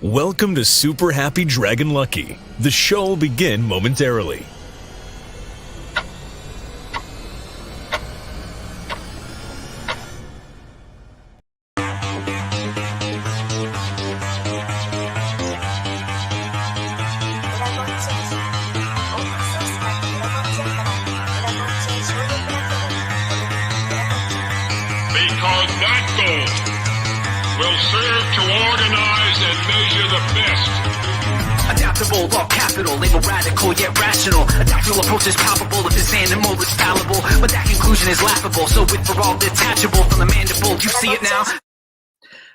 Welcome to Super Happy Dragon Lucky. The show will begin momentarily. Because that goal will serve to organize and measure the best. Adaptable, all capital, label radical yet rational. A tactical approach is palpable if this animal is fallible, but that conclusion is laughable. So with for all detachable from the mandible, you see it now.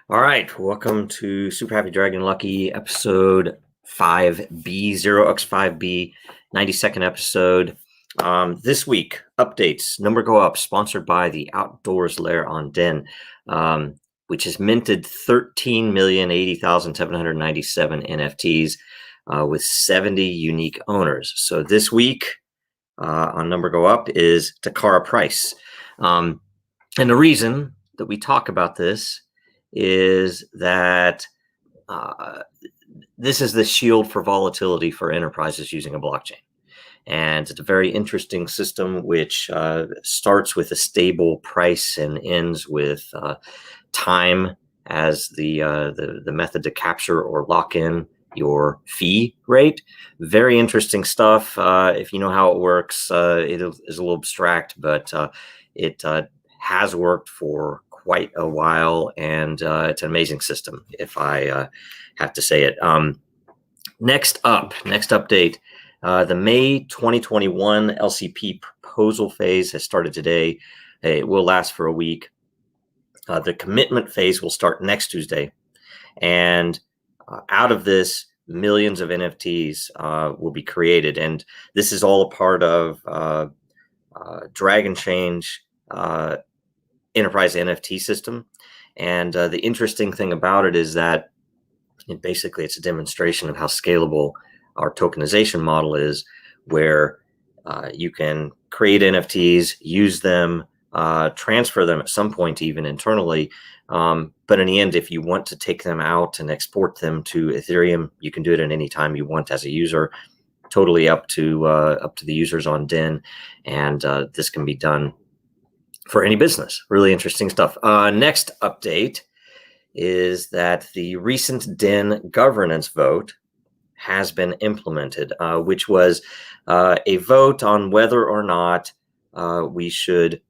All right, welcome to Super Happy Dragon Lucky episode 5B, 0x5B, 92nd episode. This week, updates, number go up, sponsored by the Outdoors Lair on Den, which has minted 13,080,797 NFTs with 70 unique owners. So this week on number go up is Takara Price. And the reason that we talk about this is that this is the shield for volatility for enterprises using a blockchain. And it's a very interesting system which starts with a stable price and ends with time as the method to capture or lock in your fee rate. Very interesting stuff. If you know how it works, it is a little abstract, but it has worked for quite a while, and it's an amazing system, if I have to say it. Next update. The May 2021 LCP proposal phase has started today. It will last for a week. The commitment phase will start next Tuesday. And out of this, millions of NFTs will be created. And this is all a part of Dragonchain's enterprise NFT system. And the interesting thing about it is that basically it's a demonstration of how scalable our tokenization model is, where you can create NFTs, use them, transfer them at some point even internally. But in the end, if you want to take them out and export them to Ethereum, you can do it at any time you want as a user, totally up to the users on Den. And this can be done for any business. Really interesting stuff. Next update is that the recent Den governance vote has been implemented, which was a vote on whether or not we should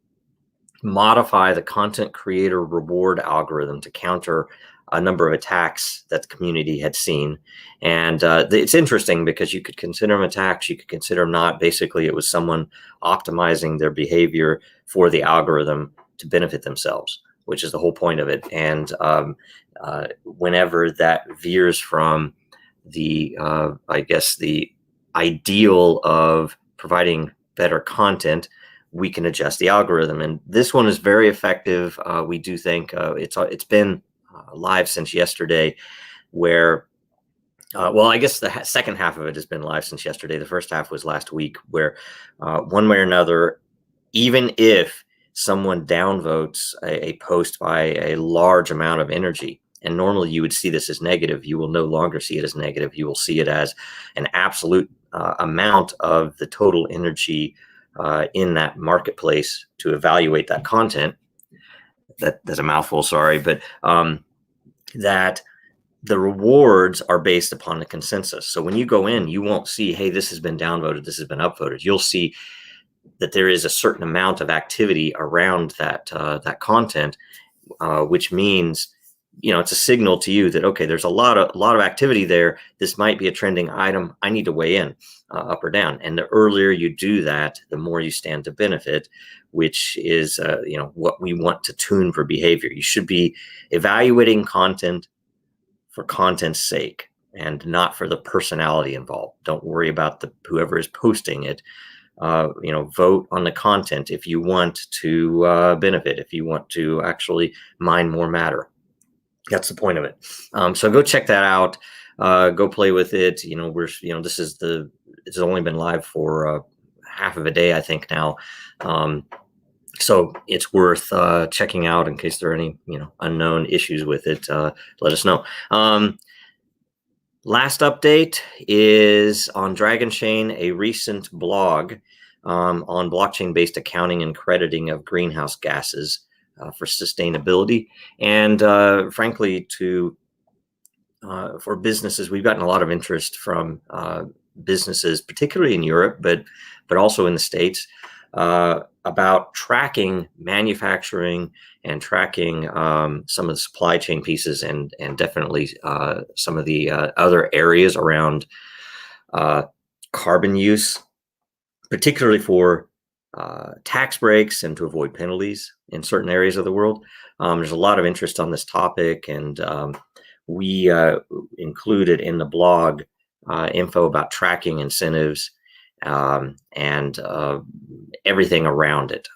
modify the content creator reward algorithm to counter a number of attacks that the community had seen. And it's interesting because you could consider them attacks, you could consider them not. Basically, it was someone optimizing their behavior for the algorithm to benefit themselves, which is the whole point of it. And whenever that veers from the ideal of providing better content, we can adjust the algorithm. And this one is very effective. We do think it's been live since yesterday, where I guess the second half of it has been live since yesterday. The first half was last week, where one way or another, even if someone downvotes a post by a large amount of energy, and normally you would see this as negative, you will no longer see it as negative. You will see it as an absolute amount of the total energy in that marketplace to evaluate that content. That's a mouthful, sorry, but that the rewards are based upon the consensus. So when you go in, you won't see, hey, this has been downvoted, this has been upvoted. You'll see that there is a certain amount of activity around that content, which means, it's a signal to you that, okay, there's a lot of activity there. This might be a trending item. I need to weigh in up or down. And the earlier you do that, the more you stand to benefit, which is, what we want to tune for behavior. You should be evaluating content for content's sake and not for the personality involved. Don't worry about whoever is posting it. Vote on the content if you want to benefit, if you want to actually mine more matter. That's the point of it. So go check that out. Go play with it. This has only been live for half of a day, I think now. So it's worth checking out in case there are any, unknown issues with it. Let us know. Last update is on Dragonchain, a recent blog on blockchain-based accounting and crediting of greenhouse gases for sustainability. And frankly, for businesses, we've gotten a lot of interest from businesses, particularly in Europe, but also in the States, about tracking manufacturing and tracking some of the supply chain pieces and definitely some of the other areas around carbon use, particularly for tax breaks and to avoid penalties in certain areas of the world. There's a lot of interest on this topic, and we included in the blog info about tracking incentives and everything around it.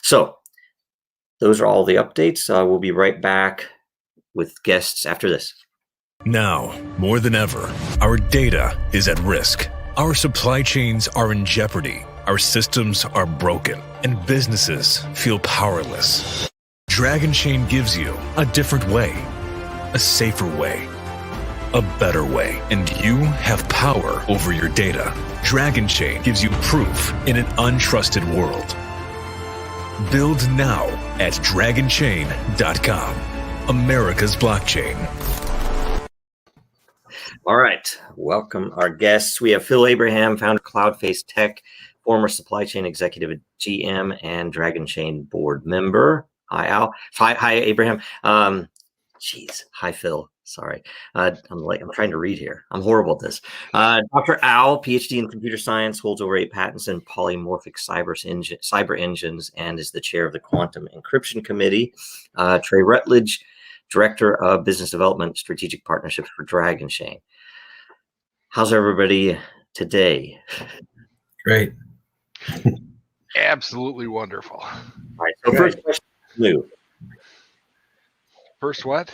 So those are all the updates. We'll be right back with guests after this. Now, more than ever, our data is at risk. Our supply chains are in jeopardy. Our systems are broken, and businesses feel powerless. Dragonchain gives you a different way, a safer way, a better way, and you have power over your data. Dragonchain gives you proof in an untrusted world. Build now at dragonchain.com, America's blockchain. All right, welcome our guests. We have Phil Abraham, founder of Cloudface Tech, former supply chain executive at GM and Dragonchain board member. Hi, Al. Hi, Abraham. Hi, Phil. Sorry, I'm trying to read here. I'm horrible at this. Dr. Al, PhD in computer science, holds over 8 patents in polymorphic cyber engines, and is the chair of the Quantum Encryption Committee. Trey Rutledge, director of business development, strategic partnerships for Dragonchain. How's everybody today? Great. Absolutely wonderful. All right. So first question, new. First what?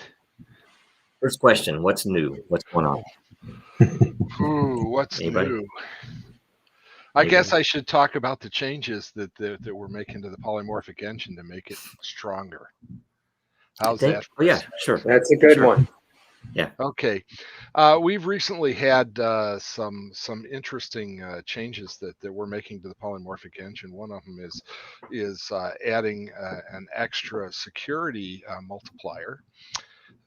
First question, what's new? What's going on? Ooh, what's Anybody? new? I guess I should talk about the changes that we're making to the polymorphic engine to make it stronger. How's that? Oh yeah, sure. That's a good one. Yeah. Okay. We've recently had some interesting changes that we're making to the polymorphic engine. One of them is adding an extra security multiplier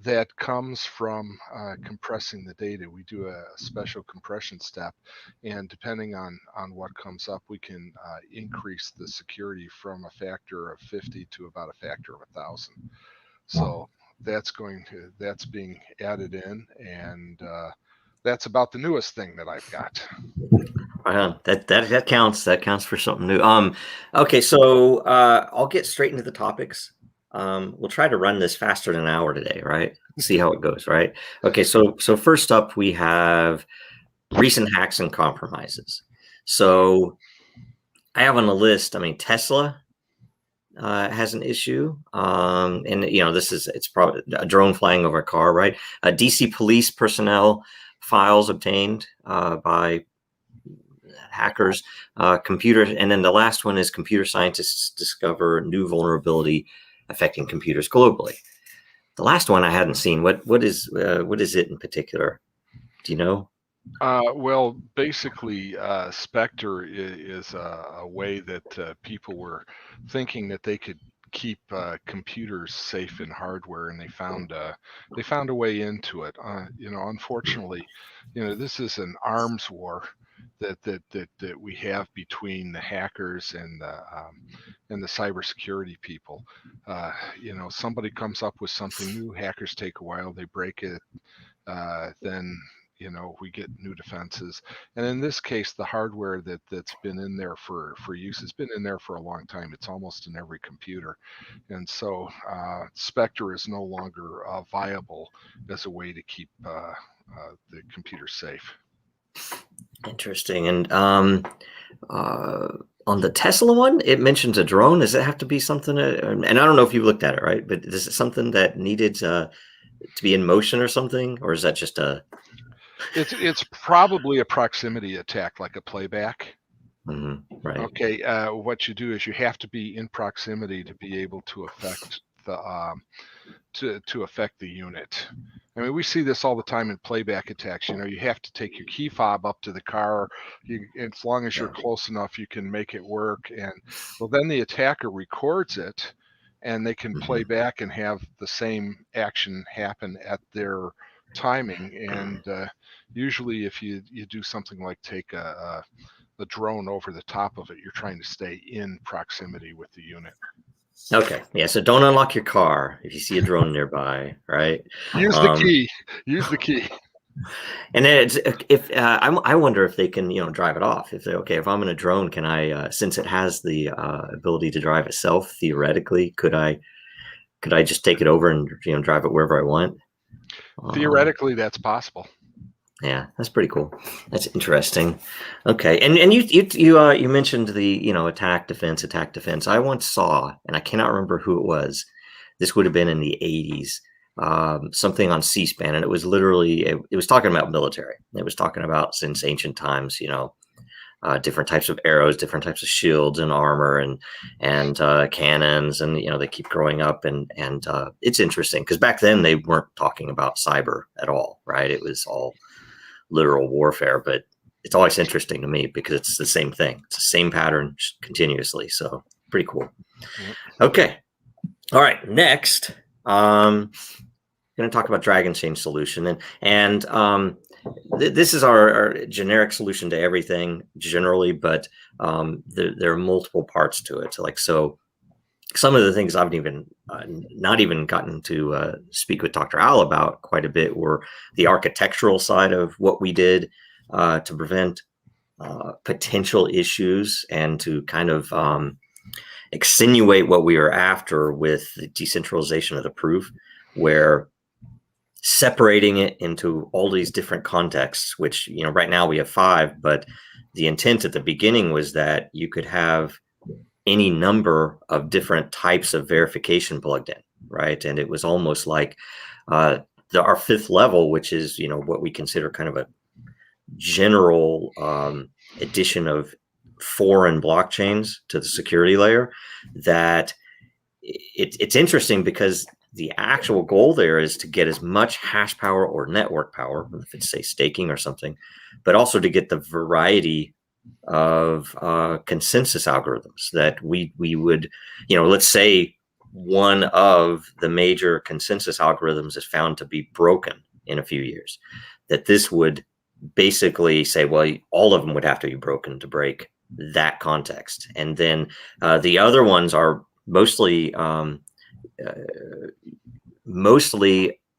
that comes from compressing the data. We do a special compression step, and depending on what comes up, we can increase the security from a factor of 50 to about a factor of 1,000. So that's being added in, and that's about the newest thing that I've got. That counts. That counts for something new. Okay, so I'll get straight into the topics. We'll try to run this faster than an hour today, right? See how it goes, right? Okay, so first up we have recent hacks and compromises. So I have on the list, Tesla has an issue, and it's probably a drone flying over a car, right? DC police personnel files obtained by hackers, computers, and then the last one is computer scientists discover new vulnerability affecting computers globally. The last one I hadn't seen. What is it in particular? Do you know? Well, basically, Spectre is a way that people were thinking that they could keep computers safe in hardware, and they found a way into it. Unfortunately, this is an arms war that we have between the hackers and the cybersecurity people. Somebody comes up with something new, hackers take a while, they break it, then we get new defenses. And in this case, the hardware that's been in there for use has been in there for a long time. It's almost in every computer, and so Spectre is no longer viable as a way to keep the computer safe. Interesting. And on the Tesla one, it mentions a drone. Does it have to be something? And I don't know if you looked at it, right? But is it something that needed to be in motion or something, or is that just a? It's probably a proximity attack, like a playback. Mm-hmm. Right. Okay. What you do is you have to be in proximity to be able to affect the to affect the unit. I mean, we see this all the time in playback attacks. You know, you have to take your key fob up to the car. As long as you're close enough, you can make it work. And well, then the attacker records it, and they can play back and have the same action happen at their timing. And usually, if you do something like take a drone over the top of it, you're trying to stay in proximity with the unit. Okay. Yeah. So don't unlock your car if you see a drone nearby, right? Use the key. Use the key. And then I wonder if they can, drive it off. If they're okay, if I'm in a drone, can I, since it has the ability to drive itself, theoretically, could I just take it over and drive it wherever I want? Theoretically, that's possible. Yeah, that's pretty cool. That's interesting. Okay, and you mentioned the attack defense. I once saw, and I cannot remember who it was. This would have been in the 80s. Something on C-SPAN, and it was literally it was talking about military. It was talking about since ancient times, different types of arrows, different types of shields and armor and cannons, and they keep growing up, and it's interesting because back then they weren't talking about cyber at all, right? It was all literal warfare, but it's always interesting to me because it's the same thing. It's the same pattern continuously. So pretty cool. Okay. All right. Next, going to talk about Dragonchain solution, and this is our generic solution to everything generally, but there are multiple parts to it. So some of the things I've not even gotten to speak with Dr. Al about quite a bit were the architectural side of what we did to prevent potential issues and to kind of extenuate what we were after with the decentralization of the proof, where separating it into all these different contexts, which, right now we have 5, but the intent at the beginning was that you could have any number of different types of verification plugged in, right? And it was almost like our 5th level, which is, what we consider kind of a general addition of foreign blockchains to the security layer, that it's interesting because the actual goal there is to get as much hash power or network power, if it's say staking or something, but also to get the variety of consensus algorithms that we would, let's say one of the major consensus algorithms is found to be broken in a few years, that this would basically say, well, all of them would have to be broken to break that context. And then the other ones are mostly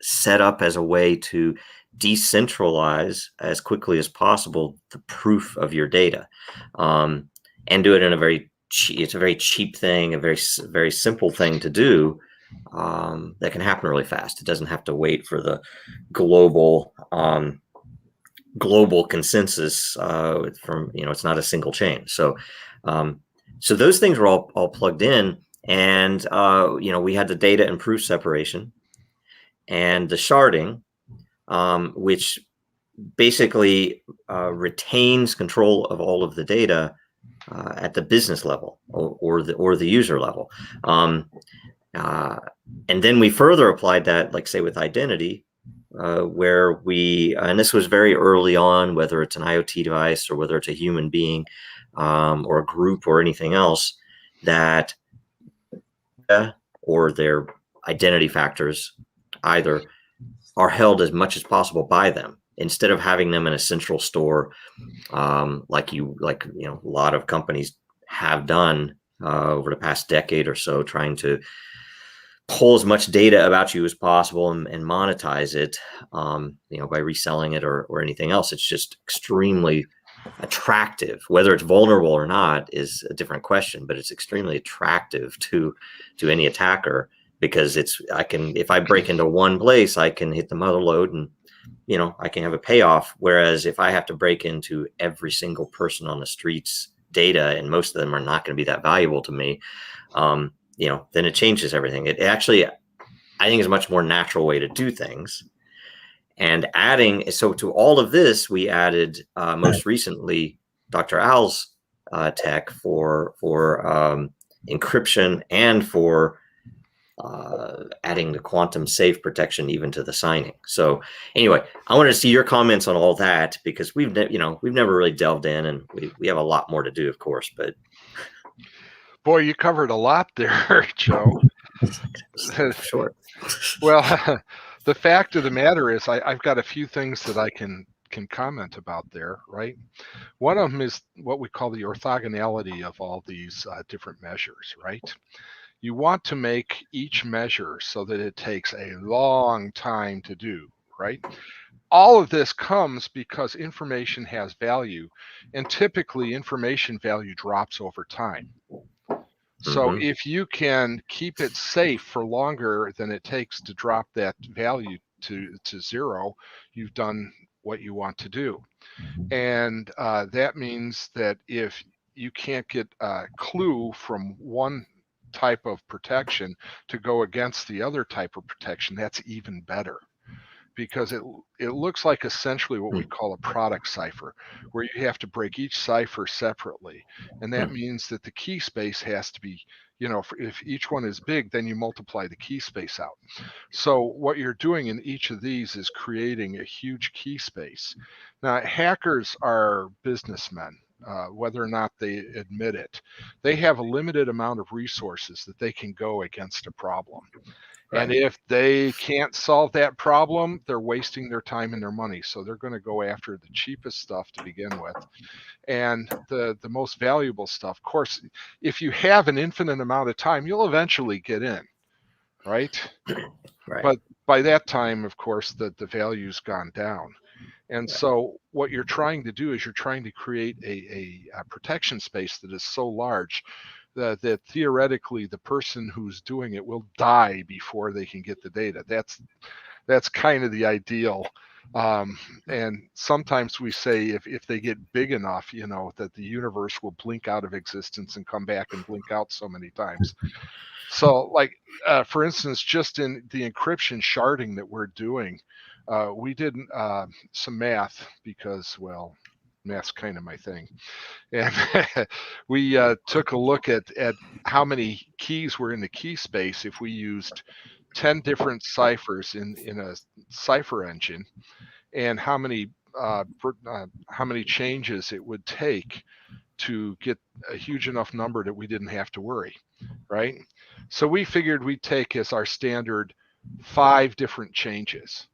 set up as a way to decentralize as quickly as possible the proof of your data, and do it in a very cheap thing, a very simple thing to do, that can happen really fast. It doesn't have to wait for the global consensus from, it's not a single chain. So those things were all plugged in, and we had the data and proof separation and the sharding, which basically retains control of all of the data at the business level or the user level. And then we further applied that, like say with identity, where and this was very early on, whether it's an IoT device or whether it's a human being or a group or anything else, that or their identity factors either are held as much as possible by them, instead of having them in a central store, like a lot of companies have done over the past decade or so, trying to pull as much data about you as possible and monetize it, by reselling it or anything else. It's just extremely attractive. Whether it's vulnerable or not is a different question, but it's extremely attractive to any attacker, because if I break into one place, I can hit the mother lode and I can have a payoff. Whereas if I have to break into every single person on the streets data, and most of them are not going to be that valuable to me, then it changes everything. It actually, I think, is a much more natural way to do things. And so to all of this, we added most recently Dr. Al's tech for encryption and for adding the quantum safe protection even to the signing. So anyway, I wanted to see your comments on all that, because we've never really delved in, and we have a lot more to do, of course. But boy, you covered a lot there, Joe. Sure. Well, the fact of the matter is, I've got a few things that I can comment about there, right? One of them is what we call the orthogonality of all these different measures, right? You want to make each measure so that it takes a long time to do, right? All of this comes because information has value, and typically information value drops over time. So if you can keep it safe for longer than it takes to drop that value to zero, you've done what you want to do. And that means that if you can't get a clue from one type of protection to go against the other type of protection, that's even better, because it looks like essentially what we call a product cipher, where you have to break each cipher separately. And that means that the key space has to be, if each one is big, then you multiply the key space out. So what you're doing in each of these is creating a huge key space. Now, hackers are businessmen. Whether or not they admit it, they have a limited amount of resources that they can go against a problem. Right. And if they can't solve that problem, they're wasting their time and their money. So they're going to go after the cheapest stuff to begin with, and the most valuable stuff. Of course, if you have an infinite amount of time, you'll eventually get in, right? Right. But by that time, of course, the value's gone down. And so what you're trying to do is you're trying to create a protection space that is so large that theoretically the person who's doing it will die before they can get the data. That's kind of the ideal. And sometimes we say if they get big enough, that the universe will blink out of existence and come back and blink out so many times. So like, for instance, just in the encryption sharding that we're doing, we did some math because, well, math's kind of my thing. And we took a look at how many keys were in the key space if we used 10 different ciphers in a cipher engine, and how many changes it would take to get a huge enough number that we didn't have to worry, right? So we figured we'd take as our standard 5 different changes,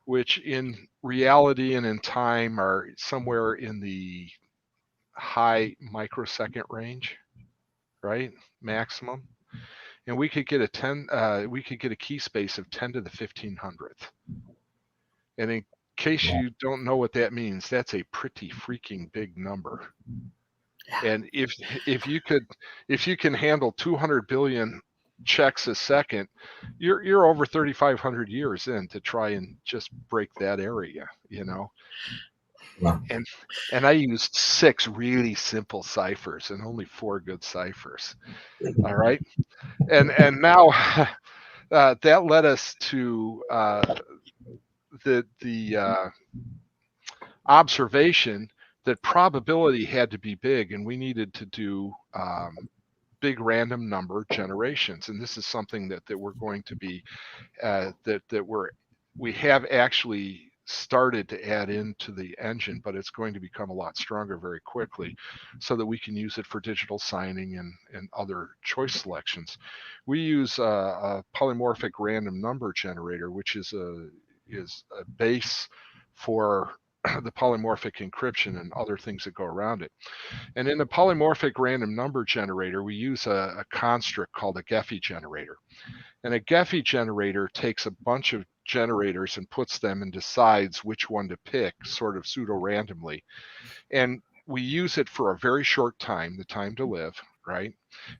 which in reality and in time are somewhere in the high microsecond range, right? Maximum. And we could get a key space of 10 to the 1500th. And in case you don't know what that means, that's a pretty freaking big number. And if you can handle 200 billion checks a second, you're over 3,500 years in to try and just break that area, Wow. And I used 6 really simple ciphers and only 4 good ciphers. All right, and now that led us to the observation that probability had to be big, and we needed to do big random number generations. And this is something that we're going to be we have actually started to add into the engine, but it's going to become a lot stronger very quickly, so that we can use it for digital signing and other choice selections. We use a polymorphic random number generator, which is a base for the polymorphic encryption and other things that go around it. And in the polymorphic random number generator, we use a construct called a Gephi generator. And a Gephi generator takes a bunch of generators and puts them and decides which one to pick, sort of pseudo-randomly. And we use it for a very short time, the time to live, right?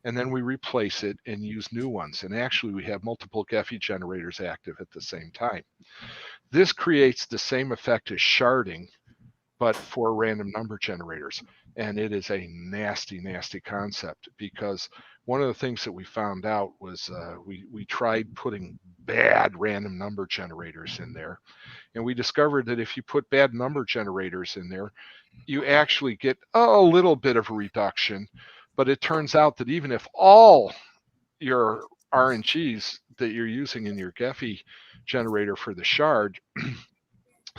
And then we replace it and use new ones. And actually, we have multiple Gephi generators active at the same time. This creates the same effect as sharding, but for random number generators. And it is a nasty, nasty concept, because one of the things that we found out was we tried putting bad random number generators in there. And we discovered that if you put bad number generators in there, you actually get a little bit of a reduction. But it turns out that even if all your RNGs that you're using in your Gephi generator for the shard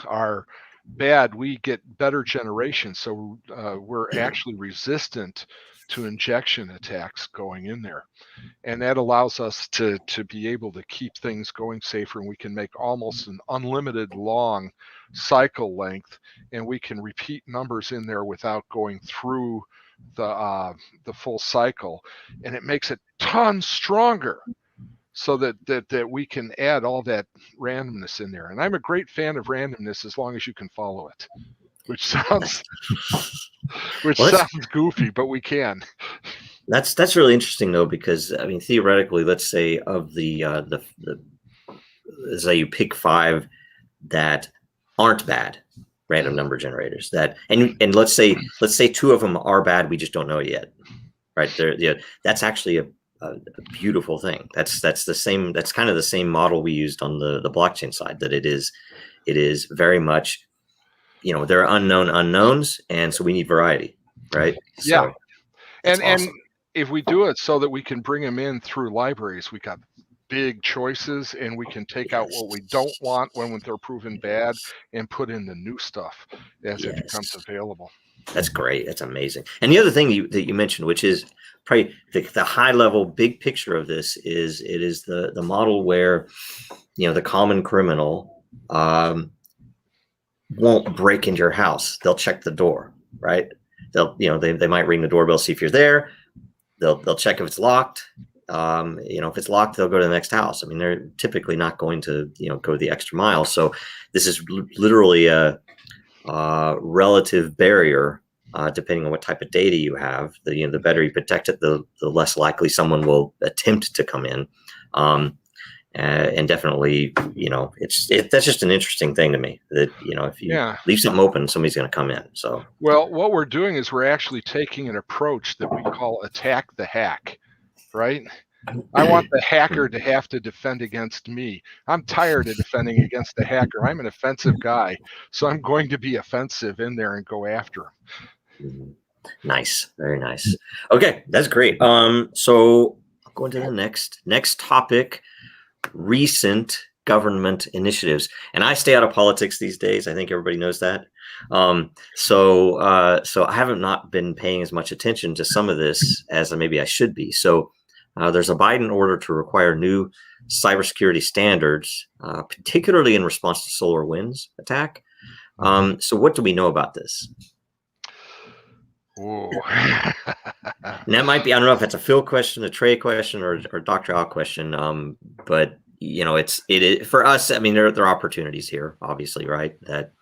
are bad, we get better generation. So we're actually resistant to injection attacks going in there. And that allows us to be able to keep things going safer, and we can make almost an unlimited long cycle length, and we can repeat numbers in there without going through the full cycle, and it makes it tons stronger, so that we can add all that randomness in there. And I'm a great fan of randomness as long as you can follow it, which sounds sounds goofy, but we can. That's really interesting though, because I mean, theoretically, let's say of the say you pick 5 that aren't bad random number generators, that and let's say 2 of them are bad, we just don't know it yet, right? That's actually a beautiful thing. That's the same. That's kind of the same model we used on the blockchain side. That it is very much, there are unknown unknowns, and so we need variety, right? Yeah, so and awesome. If we do it so that we can bring them in through libraries, we got big choices, and we can take out what we don't want when they're proven bad and put in the new stuff as it becomes available. That's great. That's amazing. And the other thing that you mentioned, which is probably the high level big picture of this, is it is the model where the common criminal won't break into your house. They'll check the door, right? They'll they might ring the doorbell, see if you're there. They'll check if it's locked. If it's locked, they'll go to the next house. I mean, they're typically not going to go the extra mile. So this is literally a relative barrier, depending on what type of data you have. The better you protect it, the less likely someone will attempt to come in. And definitely, that's just an interesting thing to me, that if you leave something open, somebody's going to come in. So well, what we're doing is we're actually taking an approach that we call attack the hack, right? I want the hacker to have to defend against me. I'm tired of defending against the hacker. I'm an offensive guy, so I'm going to be offensive in there and go after him. Nice, very nice. Okay, that's great. So I'll go into the next topic: recent government initiatives. And I stay out of politics these days. I think everybody knows that. So I haven't not been paying as much attention to some of this as maybe I should be. So there's a Biden order to require new cybersecurity standards, particularly in response to SolarWinds attack. So what do we know about this? Ooh. And that might be, I don't know if it's a Phil question, a Trey question, or Dr. Al question. But it is for us. I mean, there are opportunities here, obviously, right? That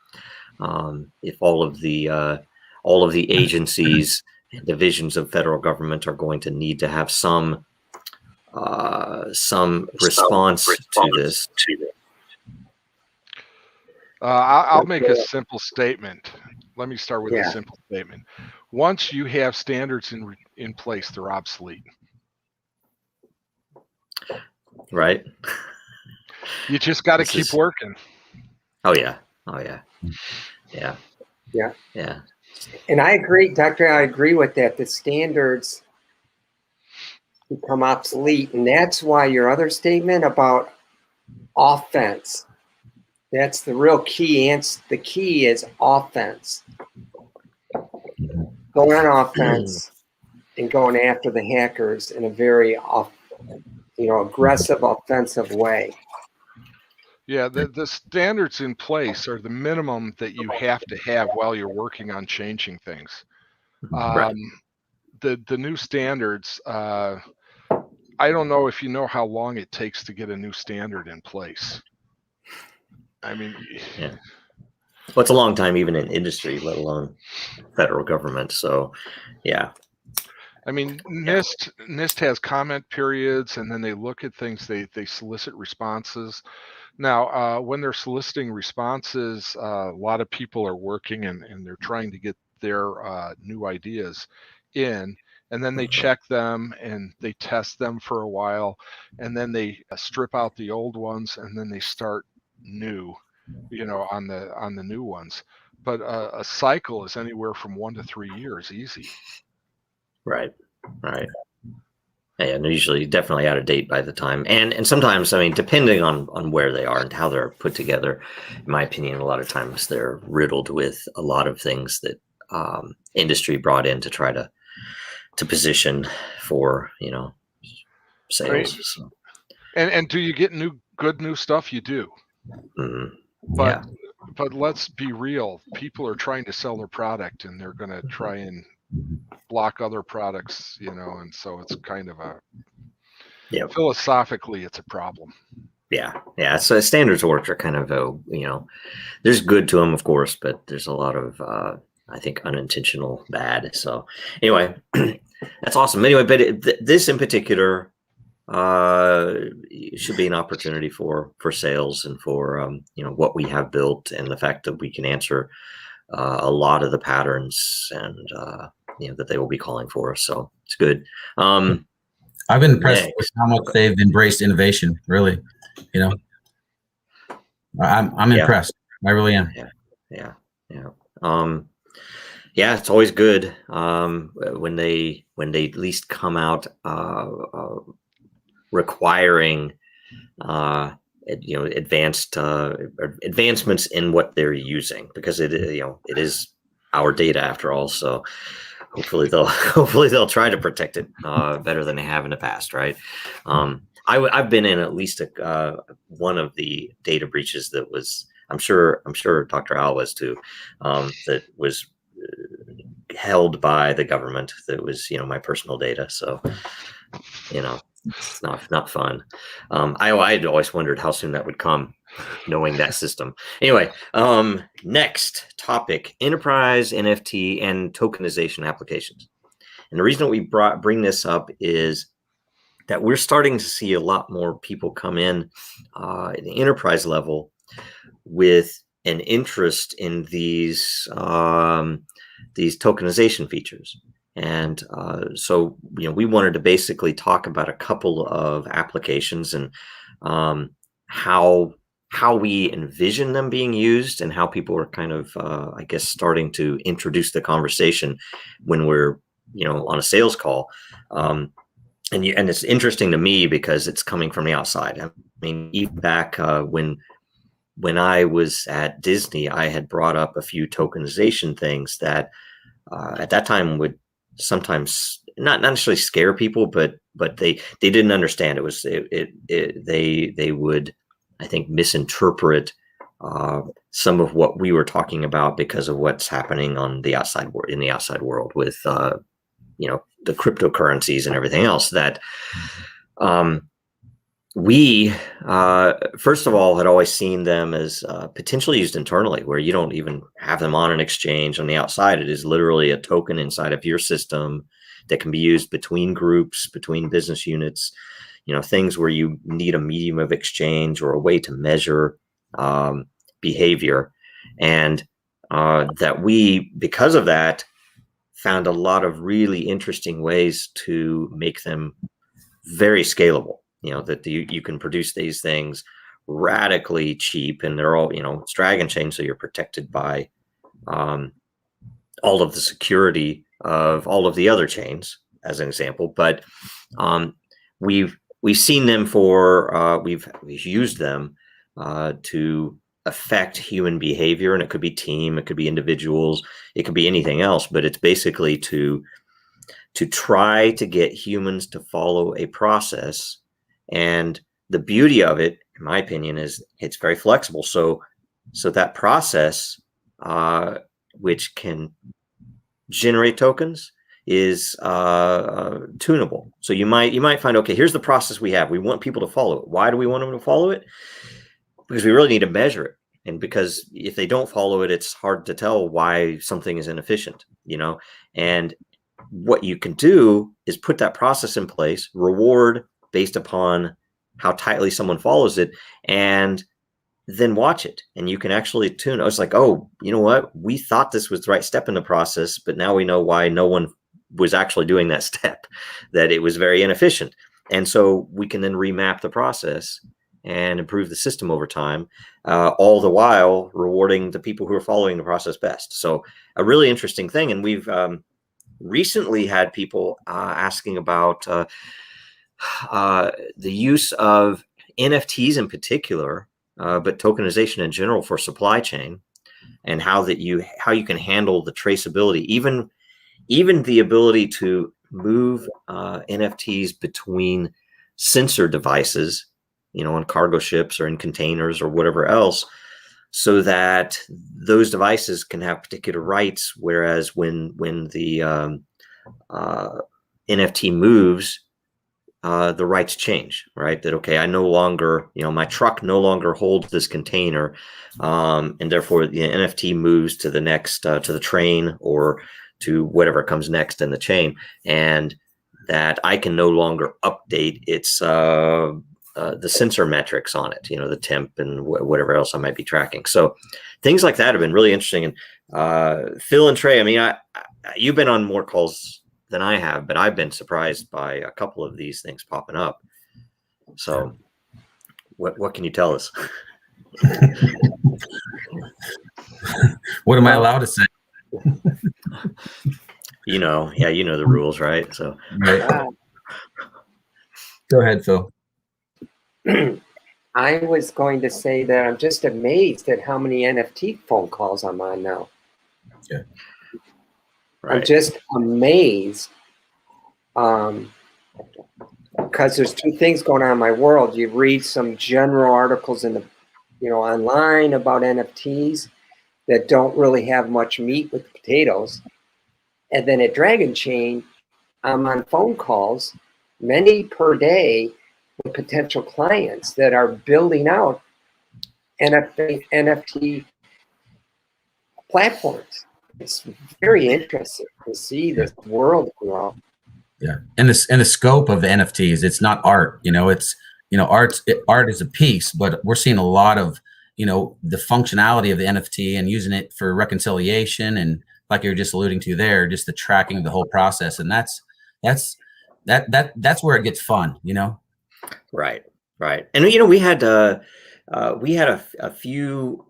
if all of the agencies and divisions of federal government are going to need to have some response to this. I'll make a simple statement. Let me start with a simple statement. Once you have standards in place, they're obsolete. Right. You just got to keep working. Oh yeah. Yeah. And I agree, Doctor. I agree with that. The standards become obsolete, and that's why your other statement about offense. That's the real key. And the key is offense. Going on offense and going after the hackers in a very aggressive, offensive way. Yeah, the standards in place are the minimum that you have to have while you're working on changing things. Right. The new standards, I don't know if you know how long it takes to get a new standard in place. I mean, yeah. Well, it's a long time, even in industry, let alone federal government. So, yeah. I mean, NIST has comment periods, and then they look at things. They solicit responses. Now, when they're soliciting responses, a lot of people are working and they're trying to get their new ideas in, and then they check them and they test them for a while, and then they strip out the old ones, and then they start new, on the new ones. But a cycle is anywhere from 1 to 3 years, easy. Right. And they're usually definitely out of date by the time. And sometimes, I mean, depending on where they are and how they're put together, in my opinion, a lot of times they're riddled with a lot of things that industry brought in to try to position for, sales. Right. So, And do you get good new stuff? You do. But let's be real. People are trying to sell their product, and they're going to try and block other products, and so it's kind of philosophically, it's a problem. Yeah. So standards work are kind of there's good to them, of course, but there's a lot of I think unintentional bad. So anyway, that's awesome. Anyway, but this in particular should be an opportunity for sales and for what we have built, and the fact that we can answer a lot of the patterns and that they will be calling for us. So it's good. I've been impressed with how much they've embraced innovation. Really, I'm impressed. I really am. Yeah. It's always good when they at least come out requiring advancements in what they're using, because it is our data after all. So hopefully they'll try to protect it better than they have in the past, right? I've been in at least one of the data breaches that was, I'm sure Dr. Al was too, that was held by the government. That was my personal data. So it's not fun. I'd always wondered how soon that would come, knowing that system. Anyway, next topic: enterprise NFT and tokenization applications. And the reason that we bring this up is that we're starting to see a lot more people come in at the enterprise level with an interest in these tokenization features. And so, we wanted to basically talk about a couple of applications and how we envision them being used, and how people are kind of, starting to introduce the conversation when we're, on a sales call. And it's interesting to me because it's coming from the outside. I mean, even back when I was at Disney, I had brought up a few tokenization things that at that time would sometimes not necessarily scare people, but they didn't understand. It was they would, I think, misinterpret some of what we were talking about because of what's happening on the outside in the outside world with the cryptocurrencies and everything else that we first of all had always seen them as potentially used internally, where you don't even have them on an exchange on the outside. It is literally a token inside of your system that can be used between groups, between business units, things where you need a medium of exchange or a way to measure behavior. And that we, because of that, found a lot of really interesting ways to make them very scalable. That you can produce these things radically cheap, and they're all, it's Dragonchain, so you're protected by all of the security of all of the other chains, as an example. But we've seen them we've used them to affect human behavior, and it could be team, it could be individuals, it could be anything else, but it's basically to try to get humans to follow a process. And the beauty of it, in my opinion, is it's very flexible. So that process, which can generate tokens, is tunable. So you might find, okay, here's the process we have. We want people to follow it. Why do we want them to follow it? Because we really need to measure it. And because if they don't follow it, it's hard to tell why something is inefficient, And what you can do is put that process in place, reward based upon how tightly someone follows it, and then watch it. And you can actually tune. I was like, oh, you know what? We thought this was the right step in the process, but now we know why no one was actually doing that step, that it was very inefficient. And so we can then remap the process and improve the system over time, all the while rewarding the people who are following the process best. So a really interesting thing. And we've recently had people asking about the use of NFTs in particular, but tokenization in general for supply chain, and how you can handle the traceability, even the ability to move NFTs between sensor devices, on cargo ships or in containers or whatever else, so that those devices can have particular rights. Whereas when the NFT moves, the rights change, right? That, okay, I no longer, my truck no longer holds this container, and therefore the NFT moves to the next, to the train or to whatever comes next in the chain, and that I can no longer update its the sensor metrics on it, the temp and whatever else I might be tracking. So things like that have been really interesting. And Phil and Trey, I mean, you've been on more calls than I have, but I've been surprised by a couple of these things popping up. So what can you tell us? What am I allowed to say? You know the rules, right? So right. Go ahead, Phil. I was going to say that I'm just amazed at how many NFT phone calls I'm on now. Yeah. Right. I'm just amazed, because there's two things going on in my world. You read some general articles in the, online about NFTs that don't really have much meat with potatoes. And then at Dragonchain, I'm on phone calls, many per day, with potential clients that are building out NFT platforms. It's very interesting to see this world grow. Yeah, and the scope of the NFTs, it's not art. It's art is a piece, but we're seeing a lot of the functionality of the NFT and using it for reconciliation, and like you're just alluding to there, just the tracking of the whole process, and that's where it gets fun. Right. And we had a few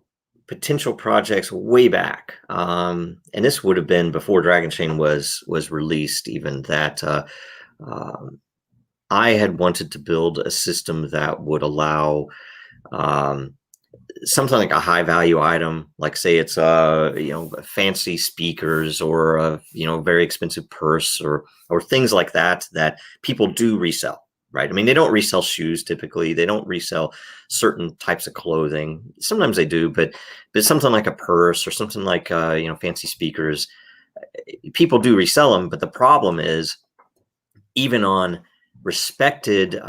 potential projects way back, and this would have been before Dragonchain was released, even, that I had wanted to build a system that would allow something like a high value item, like say it's fancy speakers or a very expensive purse or things like that people do resell. Right. I mean, they don't resell shoes. Typically, they don't resell certain types of clothing. Sometimes they do, but something like a purse or something like, fancy speakers, people do resell them. But the problem is, even on respected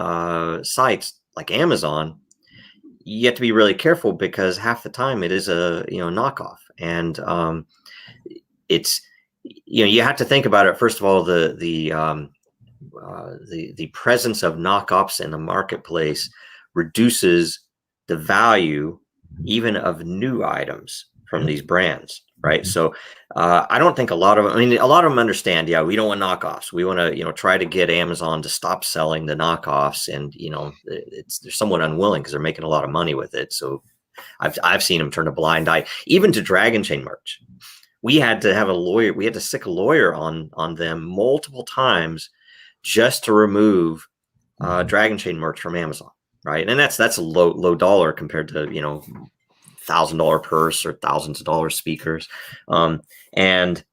sites like Amazon, you have to be really careful, because half the time it is a knockoff, and it's you have to think about it. First of all, the presence of knockoffs in the marketplace reduces the value even of new items from these brands, right? So I don't think a lot of them understand, we don't want knockoffs. We want to, try to get Amazon to stop selling the knockoffs, and, they're somewhat unwilling because they're making a lot of money with it. So I've seen them turn a blind eye, even to Dragonchain merch. We had to have a lawyer. We had to stick a lawyer on them multiple times just to remove Dragonchain merch from Amazon, right? And that's a low dollar compared to $1,000 purse or thousands of dollars speakers, and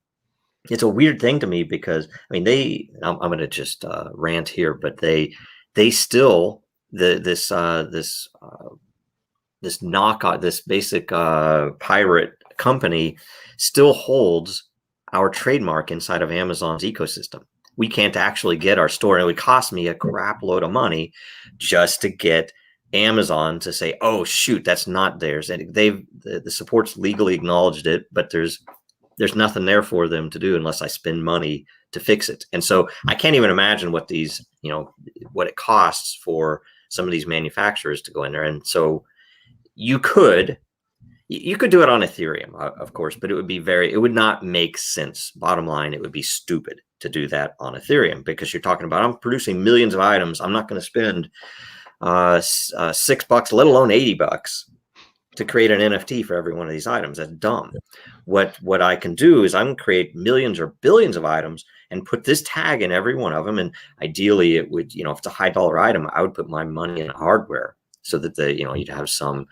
it's a weird thing to me, because I'm going to just rant here, but they still this knockoff, this basic pirate company still holds our trademark inside of Amazon's ecosystem. We can't actually get our store, and it would cost me a crap load of money just to get Amazon to say, oh shoot, that's not theirs. And the support's legally acknowledged it, but there's nothing there for them to do unless I spend money to fix it. And so I can't even imagine what what it costs for some of these manufacturers to go in there. And so you could do it on Ethereum, of course, but it would not make sense. Bottom line, it would be stupid to do that on Ethereum, because you're talking about, I'm producing millions of items. I'm not going to spend $6, let alone $80, to create an NFT for every one of these items. That's dumb. What I can do is I can create millions or billions of items and put this tag in every one of them. And ideally it would, if it's a high dollar item, I would put my money in hardware so that you'd have some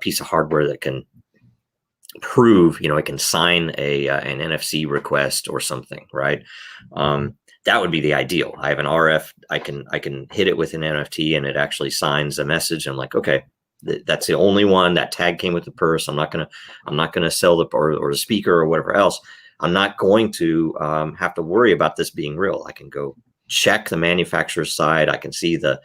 piece of hardware that can prove, it can sign an NFC request or something, right? That would be the ideal. I have an RF, I can hit it with an NFT and it actually signs a message. I'm like, okay, that's the only one. That tag came with the purse. I'm not gonna sell the or the speaker or whatever else. I'm not going to have to worry about this being real. I can go check the manufacturer's side. I can see the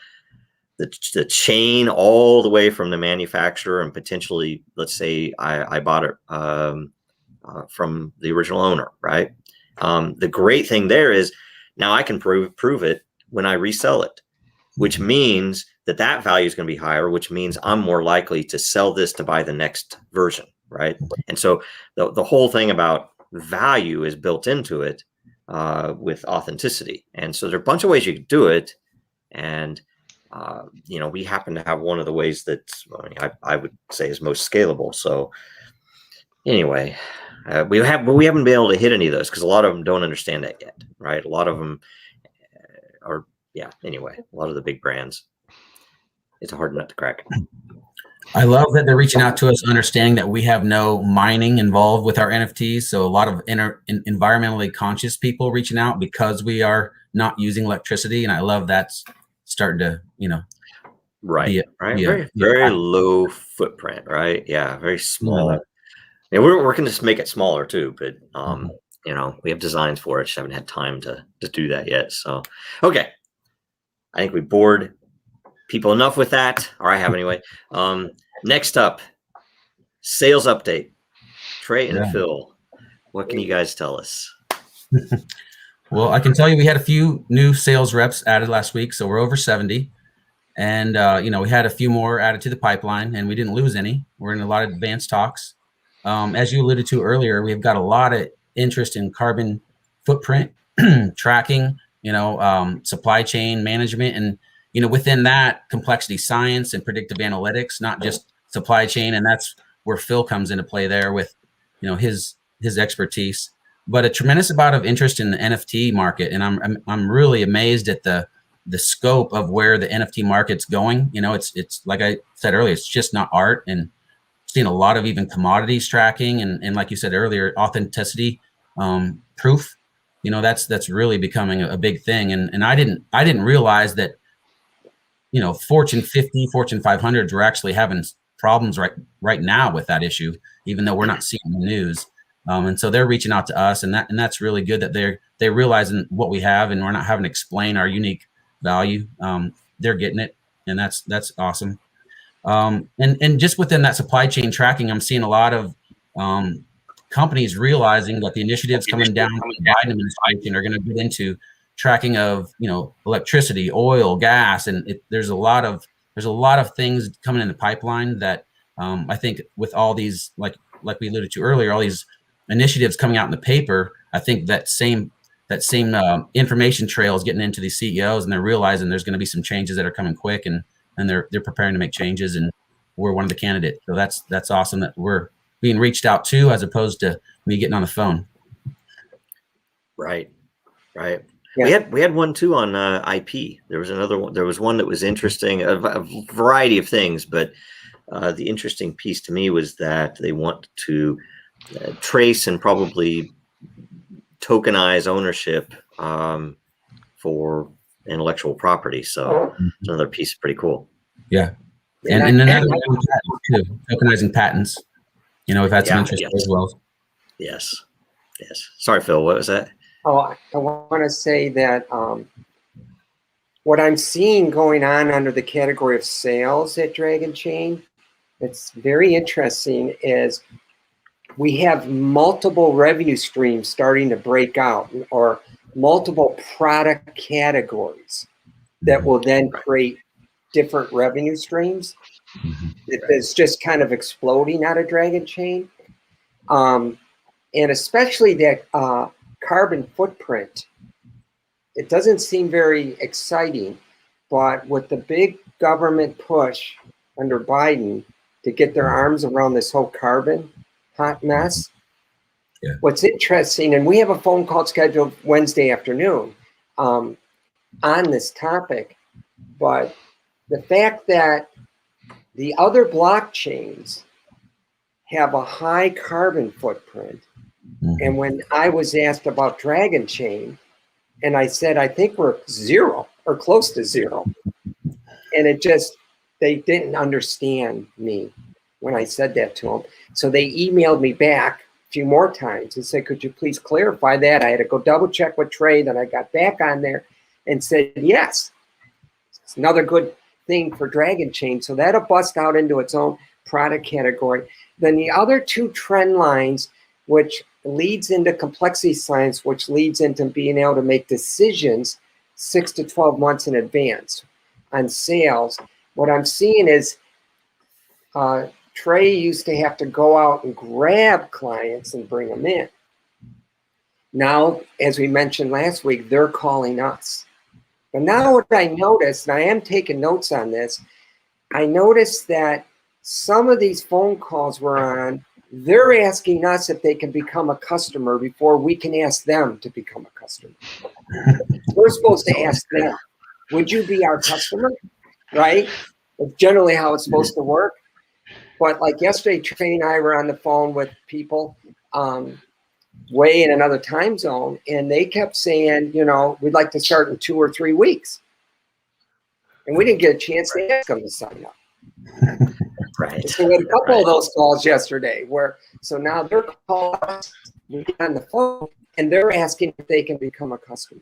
chain all the way from the manufacturer, and potentially, let's say I bought it from the original owner, right? The great thing there is now I can prove it when I resell it, which means that value is going to be higher, which means I'm more likely to sell this to buy the next version, right? And so the whole thing about value is built into it with authenticity. And so there are a bunch of ways you could do it. And, we happen to have one of the ways that I would say is most scalable. So anyway, we haven't been able to hit any of those because a lot of them don't understand that yet, right? A lot of them are, anyway, a lot of the big brands, it's a hard nut to crack. I love that they're reaching out to us, understanding that we have no mining involved with our NFTs. So a lot of environmentally conscious people reaching out because we are not using electricity. And I love that's starting to, right. Very low footprint, right? Yeah, very small. And we're going to make it smaller too, but we have designs for it. Just haven't had time to do that yet. So, okay. I think we bored people enough with that, or I have anyway. Next up, sales update. Trey and Phil, what can you guys tell us? Well, I can tell you we had a few new sales reps added last week, so we're over 70. And, we had a few more added to the pipeline, and we didn't lose any. We're in a lot of advanced talks. As you alluded to earlier, we've got a lot of interest in carbon footprint tracking, supply chain management, and within that, complexity science and predictive analytics, not just supply chain. And that's where Phil comes into play there with, his expertise, but a tremendous amount of interest in the NFT market. And I'm really amazed at the scope of where the NFT market's going. It's like I said earlier, it's just not art, and seeing a lot of even commodities tracking and like you said earlier, authenticity proof. That's really becoming a big thing. And I didn't realize that Fortune 50, Fortune 500s were actually having problems right now with that issue, even though we're not seeing the news. And so they're reaching out to us, and that's really good that they're realizing what we have, and we're not having to explain our unique value. They're getting it, and that's awesome. And just within that supply chain tracking, I'm seeing a lot of companies realizing that the initiatives coming down from the Biden administration are going to get into tracking of electricity, oil, gas, and there's a lot of things coming in the pipeline that I think with all these like we alluded to earlier, all these initiatives coming out in the paper, I think that same information trail is getting into these CEOs, and they're realizing there's going to be some changes that are coming quick, and they're preparing to make changes, and we're one of the candidates. So that's awesome that we're being reached out to as opposed to me getting on the phone. Right. Yeah. We had one too on IP. There was another one. There was one that was interesting, a variety of things, but the interesting piece to me was that they want to trace and probably tokenize ownership for intellectual property. So it's another piece, pretty cool. Yeah, and another one too, tokenizing patents. We've had some interest as well. Yes. Sorry, Phil. What was that? Oh, I want to say that what I'm seeing going on under the category of sales at Dragonchain, that's very interesting, is we have multiple revenue streams starting to break out, or multiple product categories that will then create different revenue streams. It's just kind of exploding out of Dragonchain. And especially that carbon footprint, it doesn't seem very exciting, but with the big government push under Biden, to get their arms around this whole carbon hot mess. Yeah. What's interesting, and we have a phone call scheduled Wednesday afternoon on this topic, but the fact that the other blockchains have a high carbon footprint, and when I was asked about Dragonchain, and I said, I think we're 0 or close to 0. And it just, they didn't understand me when I said that to them. So they emailed me back a few more times and said, could you please clarify that? I had to go double check with Trey. Then I got back on there and said, yes, it's another good thing for Dragonchain. So that'll bust out into its own product category. Then the other two trend lines, which leads into complexity science, which leads into being able to make decisions 6 to 12 months in advance on sales. What I'm seeing is Trey used to have to go out and grab clients and bring them in. Now, as we mentioned last week, they're calling us. But now what I noticed, and I am taking notes on this, I noticed that some of these phone calls we're on, they're asking us if they can become a customer before we can ask them to become a customer. We're supposed to ask them, would you be our customer? Right? That's generally how it's supposed to work. But like yesterday, Trey and I were on the phone with people way in another time zone, and they kept saying, you know, we'd like to start in 2 or 3 weeks. And we didn't get a chance to ask them to sign up. Right. So we had a couple of those calls yesterday so now they're calling us, we get on the phone, and they're asking if they can become a customer.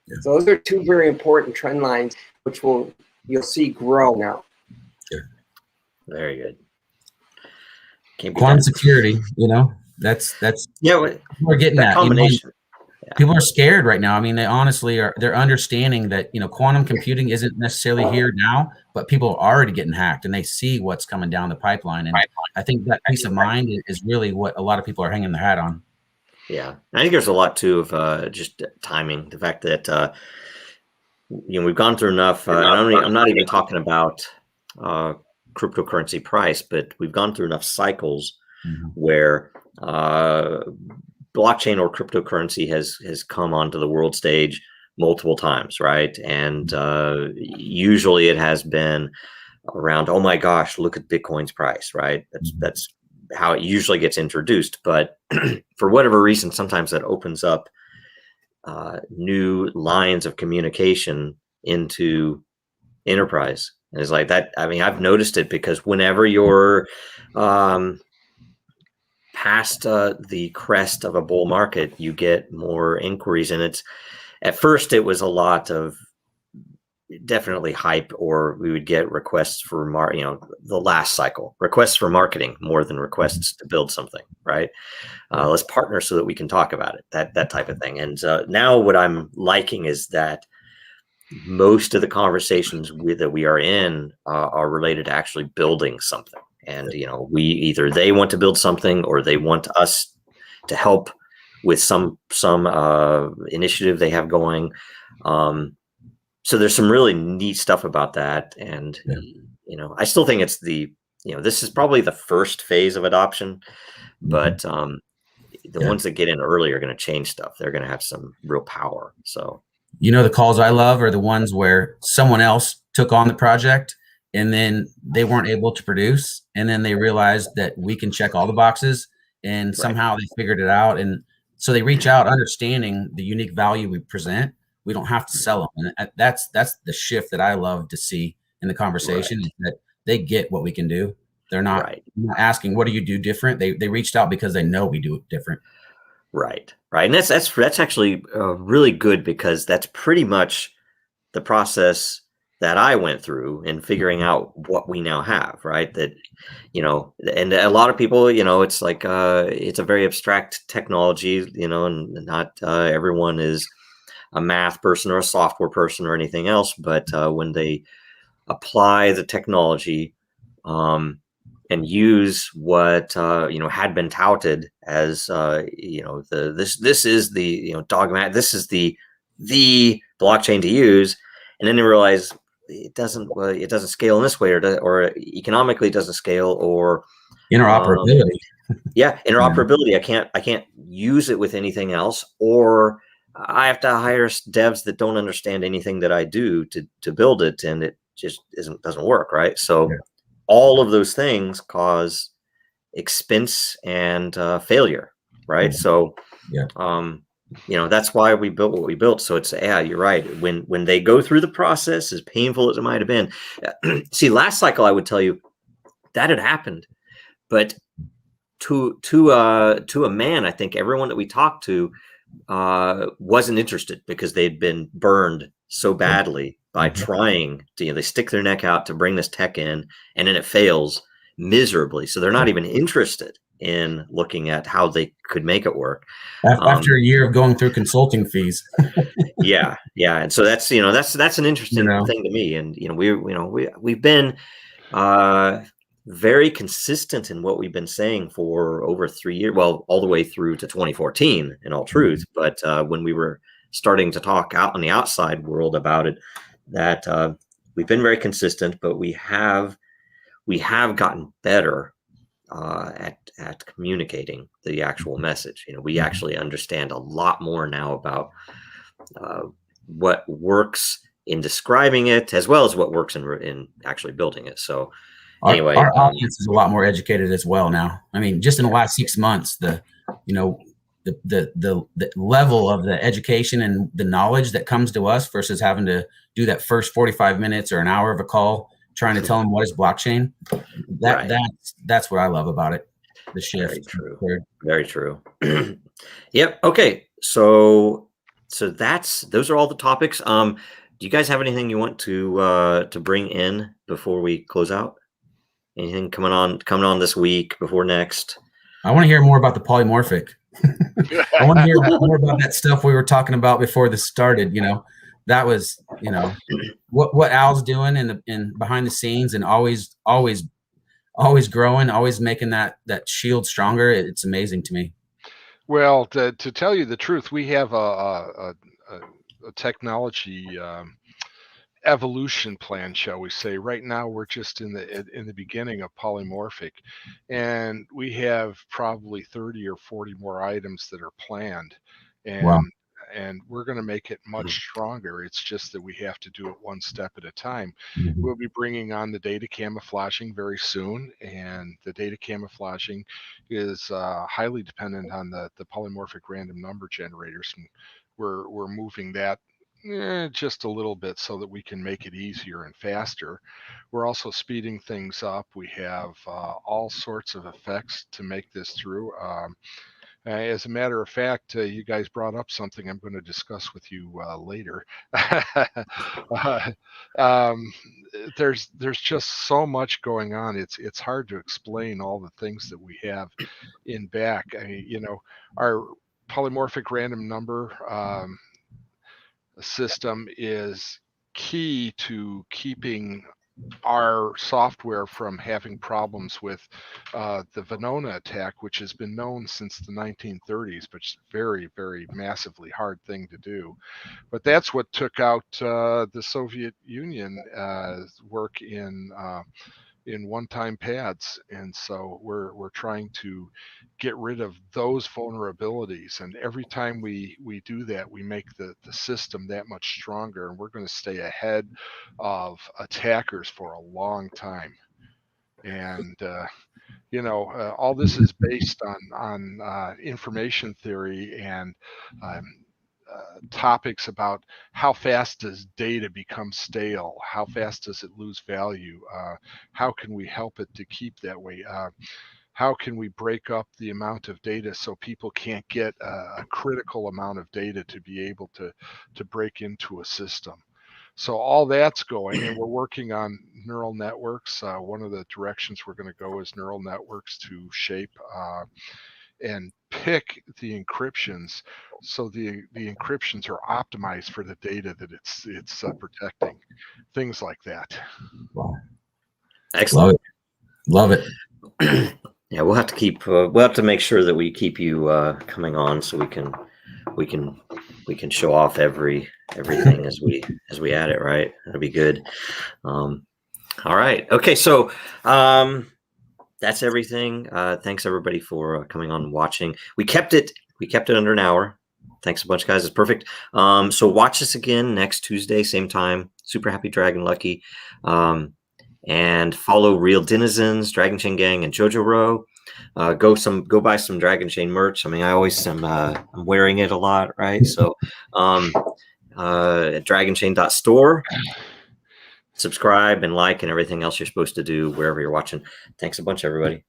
Yeah. So those are two very important trend lines, which you'll see grow now. Sure. Very good. Quantum security, you know, that's we're getting that combination. People are scared right now. I mean, they honestly they're understanding that, you know, quantum computing isn't necessarily here now, but people are already getting hacked and they see what's coming down the pipeline. And I think that peace of mind is really what a lot of people are hanging their hat on. Yeah. I think there's a lot too of just timing. The fact that, you know, we've gone through enough, and I'm not even talking about cryptocurrency price, but we've gone through enough cycles where blockchain or cryptocurrency has come onto the world stage multiple times, right? And usually it has been around, oh my gosh, look at Bitcoin's price, right? That's how it usually gets introduced. But for whatever reason, sometimes that opens up new lines of communication into enterprise. And it's like that. I mean, I've noticed it because whenever you're past the crest of a bull market, you get more inquiries. And it's, at first it was a lot of definitely hype, or we would get requests for the last cycle, requests for marketing more than requests to build something, right? Let's partner so that we can talk about it, that type of thing. And now what I'm liking is that most of the conversations that we are in are related to actually building something. And, you know, they want to build something, or they want us to help with some initiative they have going. So there's some really neat stuff about that. And, you know, I still think it's this is probably the first phase of adoption, but the ones that get in early are going to change stuff. They're going to have some real power. So, you know, the calls I love are the ones where someone else took on the project and then they weren't able to produce. And then they realized that we can check all the boxes, and somehow they figured it out. And so they reach out understanding the unique value we present. We don't have to sell them. And that's the shift that I love to see in the conversation, is that they get what we can do. They're not asking, what do you do different? They reached out because they know we do it different. Right. And that's actually really good, because that's pretty much the process that I went through in figuring out what we now have, right? That, you know, and a lot of people, you know, it's like, it's a very abstract technology, you know, and not everyone is a math person or a software person or anything else. But when they apply the technology and use what, had been touted as, this is the, dogmatic, this is the blockchain to use. And then they realize, it doesn't scale in this way, or economically it doesn't scale, or interoperability. Interoperability. I can't use it with anything else, or I have to hire devs that don't understand anything that I do to build it, and it just doesn't work, right? So all of those things cause expense and failure, right? So that's why we built what we built. So it's, you're right. When they go through the process, as painful as it might have been, see, last cycle, I would tell you that had happened, but to a man, I think everyone that we talked to wasn't interested, because they'd been burned so badly by trying to, they stick their neck out to bring this tech in, and then it fails miserably. So they're not even interested in looking at how they could make it work. After a year of going through consulting fees. Yeah. And so that's an interesting thing to me. And we've been very consistent in what we've been saying for over 3 years, well, all the way through to 2014, in all truth. But when we were starting to talk out on the outside world about it, that we've been very consistent, but we have gotten better at communicating the actual message. We actually understand a lot more now about what works in describing it, as well as what works in actually building it. So anyway, our audience is a lot more educated as well now. I mean, just in the last 6 months, the level of the education and the knowledge that comes to us versus having to do that first 45 minutes or an hour of a call trying to tell them what is blockchain. That's what I love about it. The shift. Very true. Very true. Yep. Okay. So those are all the topics. Do you guys have anything you want to bring in before we close out? Anything coming on this week, before next? I want to hear more about the polymorphic. I want to hear more about that stuff we were talking about before this started. That was, what Al's doing in behind the scenes, and always growing, always making that shield stronger. It's amazing to me. Well, to tell you the truth, we have a technology evolution plan, shall we say. Right now, we're just in the beginning of polymorphic, and we have probably 30 or 40 more items that are planned, and wow. And we're going to make it much stronger. It's just that we have to do it one step at a time. Mm-hmm. We'll be bringing on the data camouflaging very soon, and the data camouflaging is highly dependent on the polymorphic random number generators. And we're moving that just a little bit so that we can make it easier and faster. We're also speeding things up. We have all sorts of effects to make this through. As a matter of fact, you guys brought up something I'm going to discuss with you later. There's just so much going on. It's hard to explain all the things that we have in back. I mean, our polymorphic random number system is key to keeping our software from having problems with the Venona attack, which has been known since the 1930s, but it's very, very massively hard thing to do. But that's what took out the Soviet Union work in one-time pads, and so we're trying to get rid of those vulnerabilities, and every time we do that, we make the system that much stronger, and we're going to stay ahead of attackers for a long time. And all this is based on information theory and topics about how fast does data become stale, how fast does it lose value, how can we help it to keep that way, how can we break up the amount of data so people can't get a critical amount of data to be able to break into a system. So all that's going, and we're working on neural networks. One of the directions we're going to go is neural networks to shape and pick the encryptions, so the encryptions are optimized for the data that it's protecting, things like that. Wow. Excellent. Love it. Yeah, we'll have to keep. We'll have to make sure that we keep you coming on, so we can can show off everything as we add it, right? That'll be good. All right. Okay. So that's everything. Thanks everybody for coming on and watching. We kept it under an hour. Thanks a bunch, guys. It's perfect. So watch us again next Tuesday, same time. Super Happy Dragon Lucky. And follow Real Denizens, Dragonchain Gang, and Jojo Row. Go buy some Dragonchain merch. I mean, I always am I'm wearing it a lot, right? So at dragonchain.store. Subscribe and like and everything else you're supposed to do wherever you're watching. Thanks a bunch, everybody.